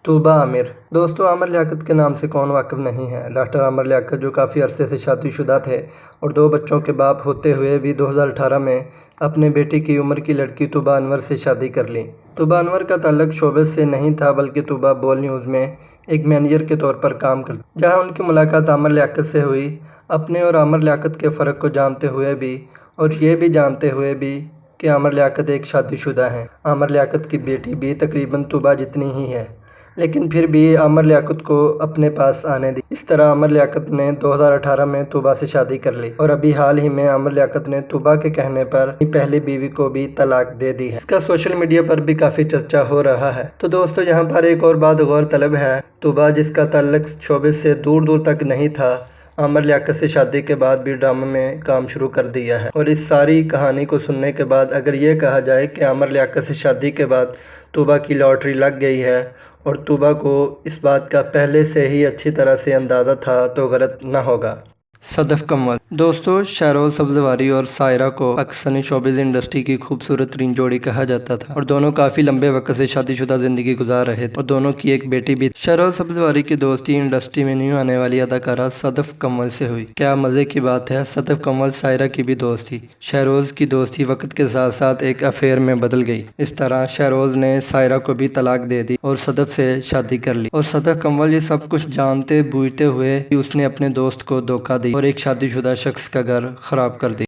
طوبہ عامر۔ دوستو، عامر لیاقت کے نام سے کون واقف نہیں ہے؟ ڈاکٹر عامر لیاقت جو کافی عرصے سے شادی شدہ تھے اور 2 بچوں کے باپ ہوتے ہوئے بھی 2018 میں اپنے بیٹی کی عمر کی لڑکی طوبہ انور سے شادی کر لی۔ طوبہ انور کا تعلق شوبز سے نہیں تھا بلکہ طوبہ بول نیوز میں ایک مینیجر کے طور پر کام کرتی، جہاں ان کی ملاقات عامر لیاقت سے ہوئی۔ اپنے اور عامر لیاقت کے فرق کو جانتے ہوئے بھی اور یہ بھی جانتے ہوئے بھی کہ عامر لیاقت ایک شادی شدہ ہیں، عامر لیاقت کی بیٹی بھی تقریباً طوبہ جتنی ہی ہے، لیکن پھر بھی عامر لیاقت کو اپنے پاس آنے دی۔ اس طرح عامر لیاقت نے 2018 میں طوبہ سے شادی کر لی اور ابھی حال ہی میں عامر لیاقت نے طوبہ کے کہنے پر اپنی پہلی بیوی کو بھی طلاق دے دی ہے۔ اس کا سوشل میڈیا پر بھی کافی چرچا ہو رہا ہے۔ تو دوستو، یہاں پر ایک اور بات غور طلب ہے۔ طوبہ جس کا تعلق شوبز سے دور دور تک نہیں تھا، عامر لیاقت سے شادی کے بعد بھی ڈرامے میں کام شروع کر دیا ہے، اور اس ساری کہانی کو سننے کے بعد اگر یہ کہا جائے کہ عامر لیاقت سے شادی کے بعد طوبہ کی لاٹری لگ گئی ہے اور طوبہ کو اس بات کا پہلے سے ہی اچھی طرح سے اندازہ تھا تو غلط نہ ہوگا۔ صدف کمل۔ دوستو، شہروز سبزواری اور سائرہ کو پاکستانی شوبز انڈسٹری کی خوبصورت ترین جوڑی کہا جاتا تھا اور دونوں کافی لمبے وقت سے شادی شدہ زندگی گزار رہے تھے اور دونوں کی ایک بیٹی بھی تھی۔ شہروز سبزواری کی دوستی انڈسٹری میں نیو آنے والی اداکارہ صدف کمل سے ہوئی۔ کیا مزے کی بات ہے، صدف کمل سائرہ کی بھی دوست تھی۔ شہروز کی دوستی وقت کے ساتھ ساتھ ایک افیئر میں بدل گئی۔ اس طرح شہروز نے سائرہ کو بھی طلاق دے دی اور صدف سے شادی کر لی، اور صدف کمل یہ سب کچھ جانتے بوجھتے ہوئے بھی اس نے اپنے دوست کو دھوکہ دی اور ایک شادی شدہ شخص کا گھر خراب کر دی۔